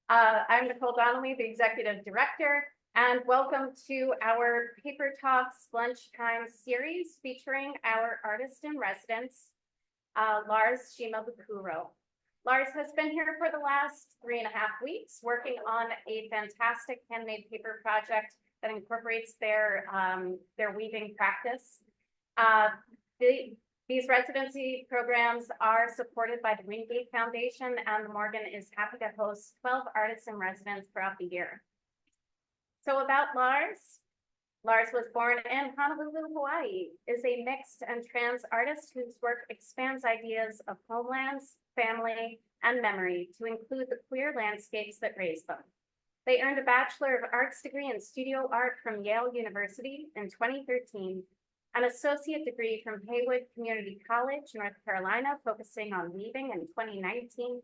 I'm Nicole Donnelly, the Executive Director, and welcome to our Paper Talks Lunchtime series featuring our artist in residence, Lars Shimabukuro. Lars has been here for the last 3.5 weeks working on a fantastic handmade paper project that incorporates their weaving practice. These residency programs are supported by the Wingate Foundation, and the Morgan is happy to host 12 artists in residence throughout the year. So about Lars. Lars was born in Honolulu, Hawaii, is a mixed and trans artist whose work expands ideas of homelands, family, and memory to include the queer landscapes that raised them. They earned a Bachelor of Arts degree in studio art from Yale University in 2013, an associate degree from Haywood Community College, North Carolina, focusing on weaving in 2019,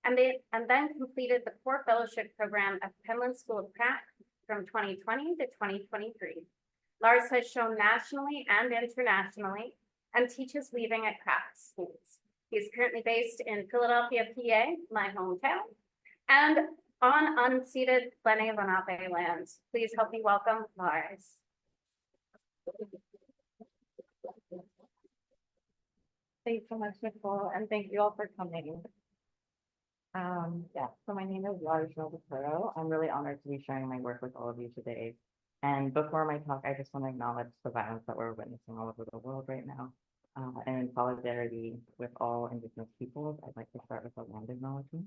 and then completed the core fellowship program at Penland School of Craft from 2020 to 2023. Lars has shown nationally and internationally and teaches weaving at craft schools. He is currently based in Philadelphia, PA, my hometown, and on unceded Lenni Lenape lands. Please help me welcome Lars. Thanks so much, Nicole, and thank you all for coming. So my name is Lars Shimabukuro. I'm really honored to be sharing my work with all of you today. And before my talk, I just want to acknowledge the violence that we're witnessing all over the world right now. And in solidarity with all Indigenous peoples, I'd like to start with a land acknowledgement.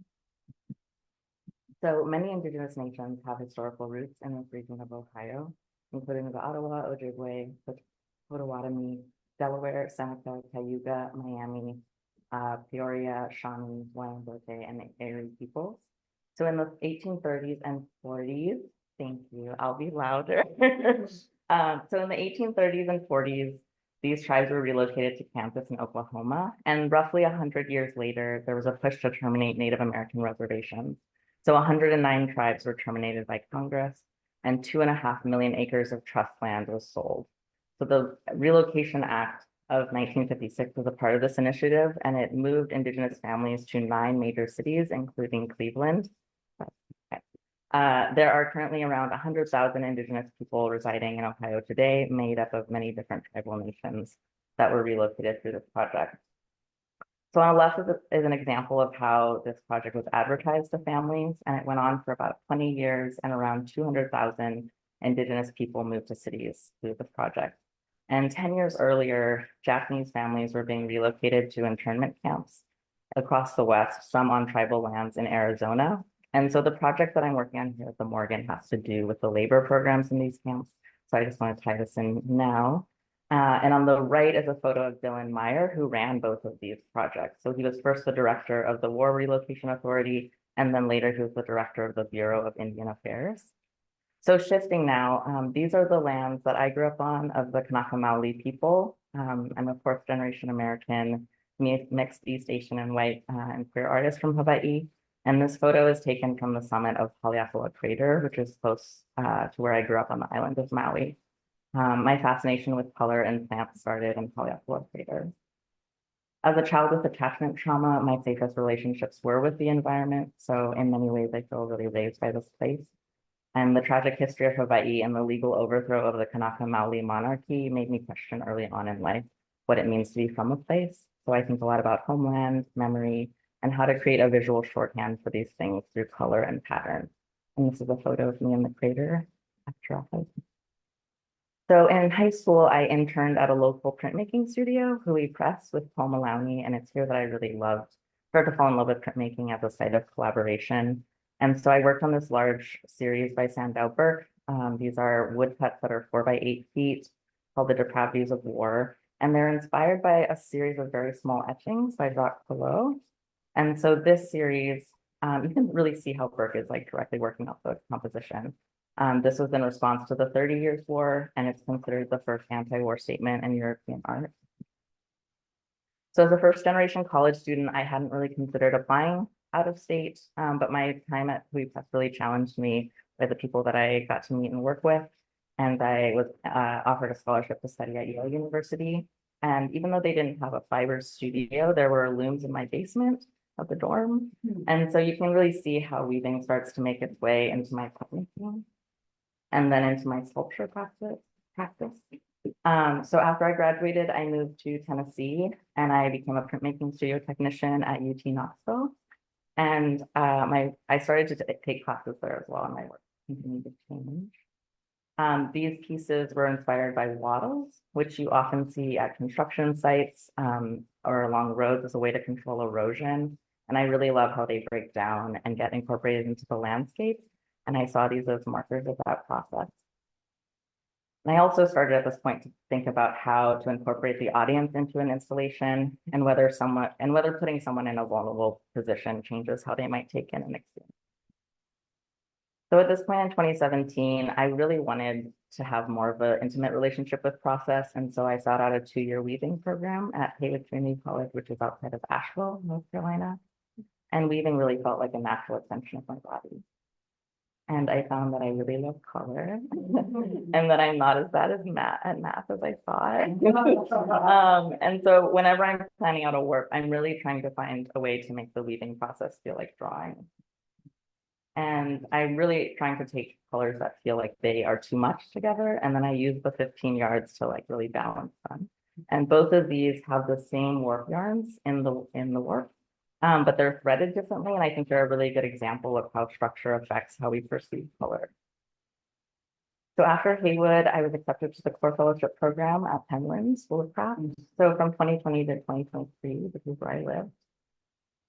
So many Indigenous nations have historical roots in this region of Ohio, including the Ottawa, Ojibwe, Potawatomi, Delaware, Seneca, Cayuga, Miami, Peoria, Shawnee, Wyandotte, and the Erie peoples. So in the 1830s and 40s, thank you, I'll be louder. So in the 1830s and 40s, these tribes were relocated to Kansas and Oklahoma. And roughly 100 years later, there was a push to terminate Native American reservations. So 109 tribes were terminated by Congress, and 2.5 million acres of trust land was sold. So the Relocation Act of 1956 was a part of this initiative, and it moved Indigenous families to 9 major cities, including Cleveland. There are currently around 100,000 Indigenous people residing in Ohio today, made up of many different tribal nations that were relocated through this project. So on the left is an example of how this project was advertised to families, and it went on for about 20 years, and around 200,000 Indigenous people moved to cities through this project. And 10 years earlier, Japanese families were being relocated to internment camps across the West, some on tribal lands in Arizona. And so the project that I'm working on here at the Morgan has to do with the labor programs in these camps. So I just want to tie this in now. And on the right is a photo of Dylan Meyer, who ran both of these projects. So he was first the director of the War Relocation Authority, and then later he was the director of the Bureau of Indian Affairs. So shifting now, these are the lands that I grew up on of the Kanaka Maoli people. I'm a 4th generation American, mixed East Asian and white and queer artist from Hawaii. And this photo is taken from the summit of Haleakala Crater, which is close to where I grew up on the island of Maui. My fascination with color and plants started in Haleakala Crater. As a child with attachment trauma, my safest relationships were with the environment. So in many ways, I feel really raised by this place. And the tragic history of Hawaii and the legal overthrow of the Kanaka Maoli monarchy made me question early on in life what it means to be from a place. So I think a lot about homeland, memory, and how to create a visual shorthand for these things through color and pattern. And this is a photo of me in the crater after office. So in high school, I interned at a local printmaking studio, Hui Press, with Paul Maloney, and it's here that I really started to fall in love with printmaking as a site of collaboration. And so I worked on this large series by Sandow Burke. These are woodcuts that are 4 by 8 feet, called The Depravities of War. And they're inspired by a series of very small etchings by Jacques Collot. And so this series, you can really see how Burke is like directly working off the composition. This was in response to the 30 Years' War, and it's considered the first anti-war statement in European art. So as a 1st generation college student, I hadn't really considered applying out of state, but my time at Hui Press really challenged me by the people that I got to meet and work with. And I was offered a scholarship to study at Yale University. And even though they didn't have a fiber studio, there were looms in my basement. of the dorm. And so you can really see how weaving starts to make its way into my printmaking and then into my sculpture practice. So after I graduated, I moved to Tennessee and I became a printmaking studio technician at UT Knoxville. And I started to take classes there as well, and my work continued to change. These pieces were inspired by wattles, which you often see at construction sites or along roads as a way to control erosion. And I really love how they break down and get incorporated into the landscape. And I saw these as markers of that process. And I also started at this point to think about how to incorporate the audience into an installation and whether putting someone in a vulnerable position changes how they might take in an experience. So at this point in 2017, I really wanted to have more of an intimate relationship with process. And so I sought out a 2-year weaving program at Haywood Community College, which is outside of Asheville, North Carolina. And weaving really felt like a natural extension of my body. And I found that I really love color and that I'm not as bad as at math as I thought. And so whenever I'm planning out a work, I'm really trying to find a way to make the weaving process feel like drawing. And I'm really trying to take colors that feel like they are too much together. And then I use the 15 yards to like really balance them. And both of these have the same warp yarns in the work. But they're threaded differently, and I think they're a really good example of how structure affects how we perceive color. So after Haywood, I was accepted to the core fellowship program at Penland School of Craft. So from 2020 to 2023, this is where I lived.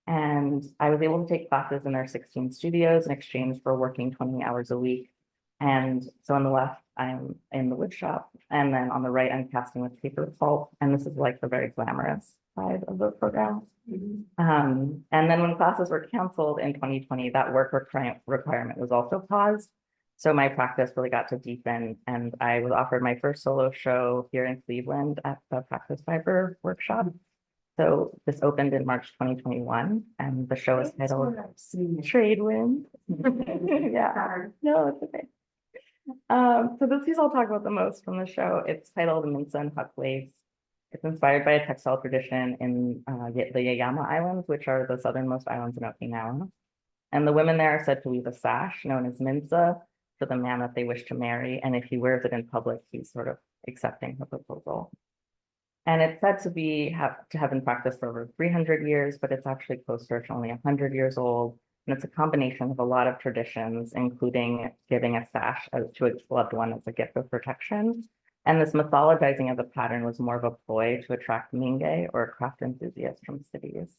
And I was able to take classes in their 16 studios in exchange for working 20 hours a week. And so on the left, I'm in the wood shop, and then on the right, I'm casting with paper pulp. And this is like the very glamorous side of the program. And then when classes were canceled in 2020, that work requirement was also paused. So my practice really got to deepen, and I was offered my first solo show here in Cleveland at the Practice Fiber workshop. So this opened in March 2021, and the show is titled Trade Wind. Yeah, no, it's okay. So this piece I'll talk about the most from the show. It's titled Minsa and Huck Lace. It's inspired by a textile tradition in the Yayama Islands, which are the southernmost islands in Okinawa. And the women there are said to weave a sash known as minsa for the man that they wish to marry. And if he wears it in public, he's sort of accepting her proposal. And it's said to have been practiced for over 300 years, but it's actually closer to only 100 years old. And it's a combination of a lot of traditions, including giving a sash to its loved one as a gift of protection. And this mythologizing of the pattern was more of a ploy to attract minge or craft enthusiasts from cities.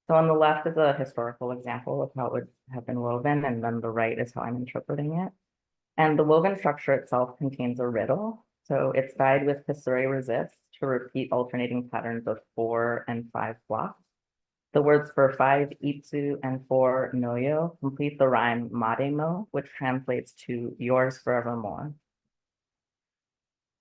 So on the left is a historical example of how it would have been woven, and then the right is how I'm interpreting it. And the woven structure itself contains a riddle. So it's dyed with Hisuri resist to repeat alternating patterns of 4 and 5 blocks. The words for 5 itsu and 4 noyo complete the rhyme maremo, which translates to yours forevermore.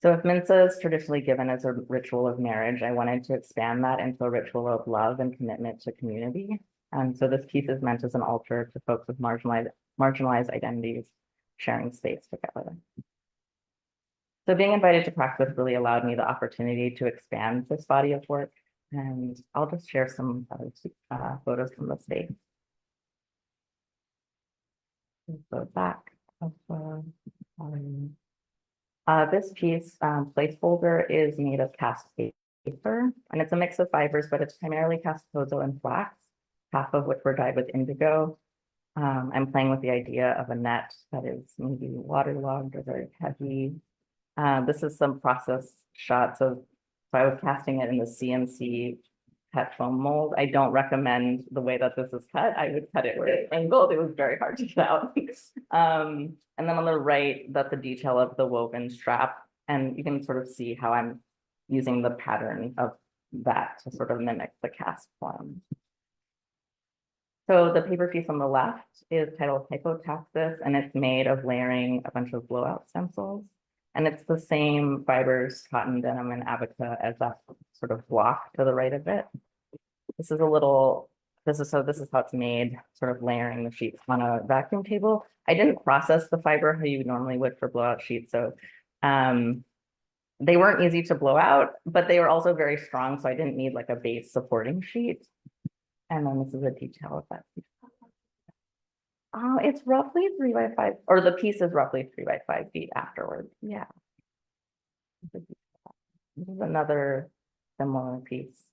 So if minsa is traditionally given as a ritual of marriage, I wanted to expand that into a ritual of love and commitment to community. And so this piece is meant as an altar to folks with marginalized identities sharing space together. So being invited to practice really allowed me the opportunity to expand this body of work. And I'll just share some other photos from the space. So back of this piece, placeholder, is made of cast paper, and it's a mix of fibers, but it's primarily cast kozo and flax, half of which were dyed with indigo. I'm playing with the idea of a net that is maybe waterlogged or very heavy. This is some process shots of, so I was casting it in the CNC cut foam mold. I don't recommend the way that this is cut. I would cut it where it's angled. It was very hard to get out. And then on the right, that's the detail of the woven strap. And you can sort of see how I'm using the pattern of that to sort of mimic the cast form. So the paper piece on the left is titled Hypotaxis, and it's made of layering a bunch of blowout stencils. And it's the same fibers, cotton, denim, and abaca as that sort of block to the right of it. This is how it's made, sort of layering the sheets on a vacuum table. I didn't process the fiber how you normally would for blowout sheets. So they weren't easy to blow out, but they were also very strong. So I didn't need like a base supporting sheet. And then this is a detail of that piece. Oh, it's roughly 3 by 5, or the piece is roughly 3 by 5 feet afterwards. Yeah. This is another similar piece.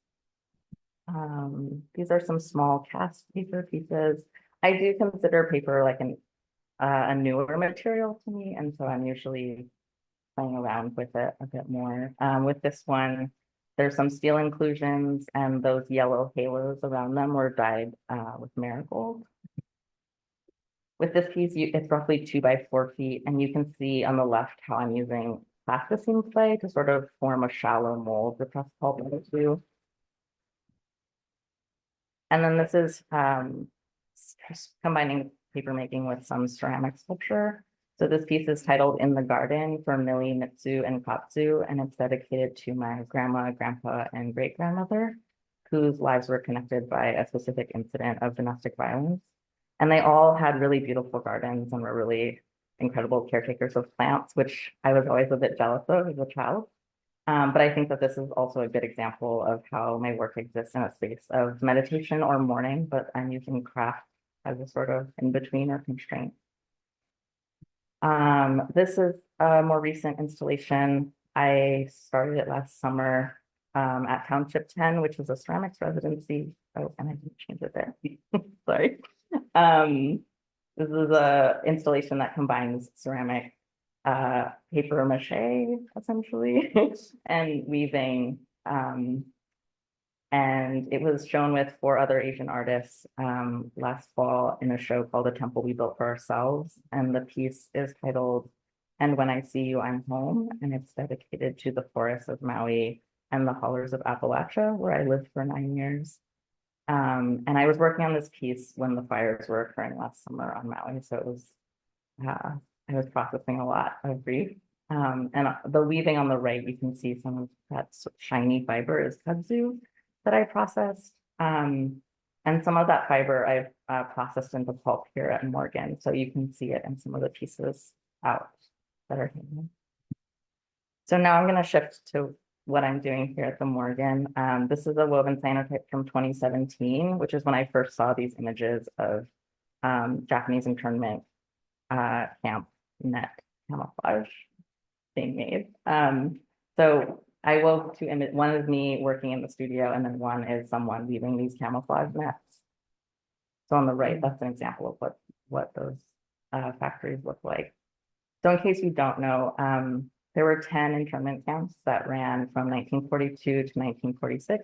These are some small cast paper pieces. I do consider paper like a newer material to me, and so I'm usually playing around with it a bit more. With this one, there's some steel inclusions, and those yellow halos around them were dyed with marigold. With this piece, it's roughly 2 by 4 feet, and you can see on the left how I'm using plasticine clay to sort of form a shallow mold with press pulp into. And then this is combining paper making with some ceramic sculpture. So this piece is titled In the Garden for Millie, Mitsu, and Katsu, and it's dedicated to my grandma, grandpa, and great-grandmother, whose lives were connected by a specific incident of domestic violence. And they all had really beautiful gardens and were really incredible caretakers of plants, which I was always a bit jealous of as a child. But I think that this is also a good example of how my work exists in a space of meditation or mourning, but I'm using craft as a sort of in-between or constraint. This is a more recent installation. I started it last summer at Township 10, which is a ceramics residency. Oh, and I didn't change it there. Sorry. This is a installation that combines ceramic paper mache, essentially, and weaving. And it was shown with 4 other Asian artists last fall in a show called The Temple We Built for Ourselves. And the piece is titled, And When I See You, I'm Home. And it's dedicated to the forests of Maui and the hollers of Appalachia, where I lived for 9 years. And I was working on this piece when the fires were occurring last summer on Maui. So it was, I was processing a lot of grief. And the weaving on the right, you can see some of that shiny fiber is kudzu that I processed. And some of that fiber I've processed into pulp here at Morgan. So you can see it in some of the pieces out that are hanging. So now I'm going to shift to what I'm doing here at the Morgan. This is a woven cyanotype from 2017, which is when I first saw these images of Japanese internment camp net camouflage being made. So I wove 2 images. One is me working in the studio, and then one is someone weaving these camouflage nets. So on the right, that's an example of what those factories look like. So in case you don't know, there were 10 internment camps that ran from 1942 to 1946,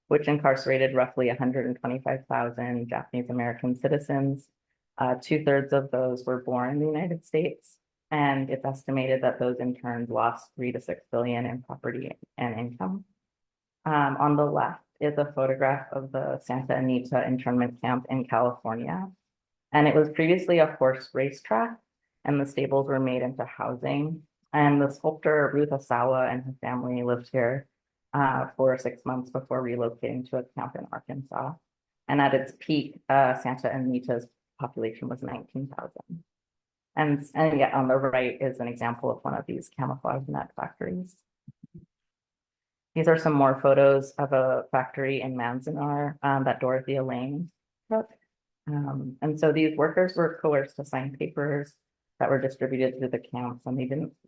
which incarcerated roughly 125,000 Japanese American citizens. 2/3 of those were born in the United States, and it's estimated that those interns lost 3 to 6 billion in property and income. On the left is a photograph of the Santa Anita internment camp in California, and it was previously a horse racetrack, and the stables were made into housing. And the sculptor Ruth Asawa and her family lived here for 6 months before relocating to a camp in Arkansas. And at its peak, Santa Anita's population was 19,000. And yet on the right is an example of one of these camouflage net factories. These are some more photos of a factory in Manzanar that Dorothea Lane took. And so these workers were coerced to sign papers that were distributed through the camps, and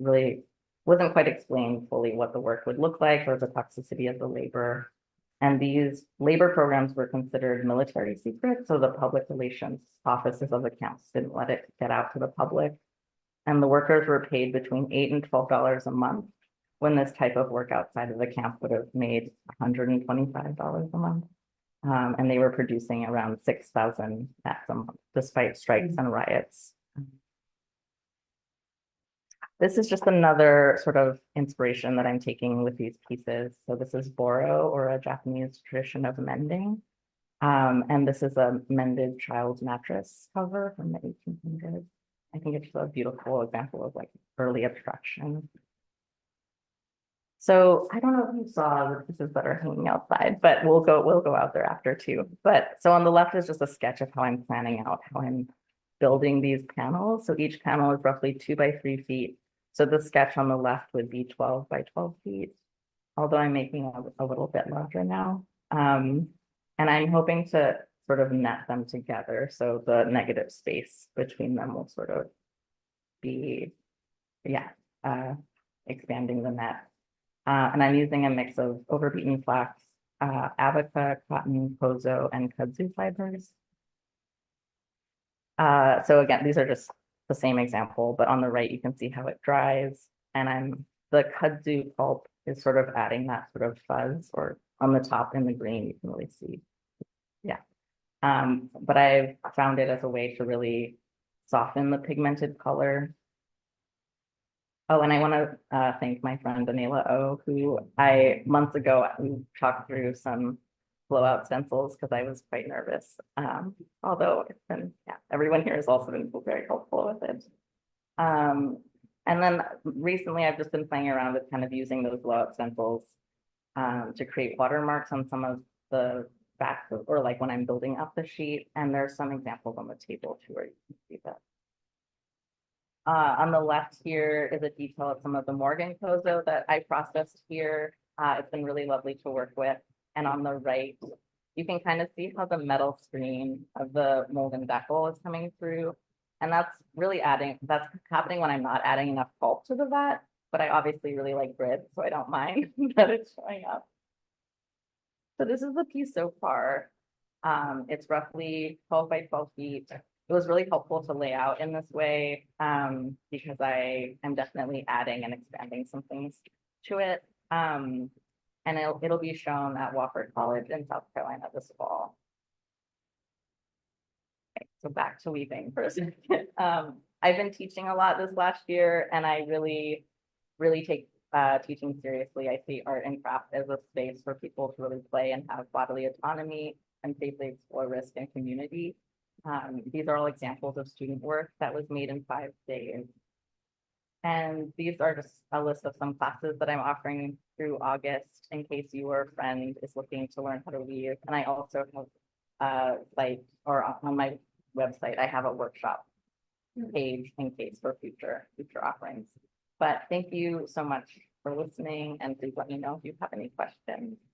they wasn't quite explained fully what the work would look like or the toxicity of the labor. And these labor programs were considered military secrets, so the public relations offices of the camps didn't let it get out to the public. And the workers were paid between $8 and $12 a month, when this type of work outside of the camp would have made $125 a month. And they were producing around 6,000 nets a month, despite strikes and riots. This is just another sort of inspiration that I'm taking with these pieces. So this is boro, or a Japanese tradition of mending. And this is a mended child's mattress cover from the 1800s. I think it's a beautiful example of like early abstraction. So I don't know if you saw the pieces that are hanging outside, but we'll go out there after too. But so on the left is just a sketch of how I'm planning out how I'm building these panels. So each panel is roughly 2 by 3 feet. So the sketch on the left would be 12 by 12 feet, although I'm making a little bit larger now. And I'm hoping to sort of net them together. So the negative space between them will sort of be, yeah, expanding the net. And I'm using a mix of overbeaten flax, abaca, cotton, kozo, and kudzu fibers. So again, these are just the same example, but on the right, you can see how it dries. And the kudzu pulp is sort of adding that sort of fuzz, or on the top in the green, you can really see. Yeah. But I've found it as a way to really soften the pigmented color. Oh, and I want to thank my friend Daniela O, who months ago, we talked through some blowout stencils because I was quite nervous. Although it's been, yeah, everyone here has also been very helpful with it. And then recently I've just been playing around with kind of using those blowout stencils to create watermarks on some of the backs or like when I'm building up the sheet. And there's some examples on the table too where you can see that. On the left here is a detail of some of the Morgan Kozo that I processed here. It's been really lovely to work with. And on the right, you can kind of see how the metal screen of the mold and decal is coming through. And that's happening when I'm not adding enough pulp to the vat, but I obviously really like grid, so I don't mind that it's showing up. So this is the piece so far. It's roughly 12 by 12 feet. It was really helpful to lay out in this way because I am definitely adding and expanding some things to it. And it'll be shown at Wofford College in South Carolina this fall. Okay, so back to weaving for a second. I've been teaching a lot this last year, and I really take teaching seriously. I see art and craft as a space for people to really play and have bodily autonomy and safely explore risk and community. These are all examples of student work that was made in 5 days. And these are just a list of some classes that I'm offering through August in case your friend is looking to learn how to weave. And I also have on my website, I have a workshop page in case for future offerings. But thank you so much for listening, and please let me know if you have any questions.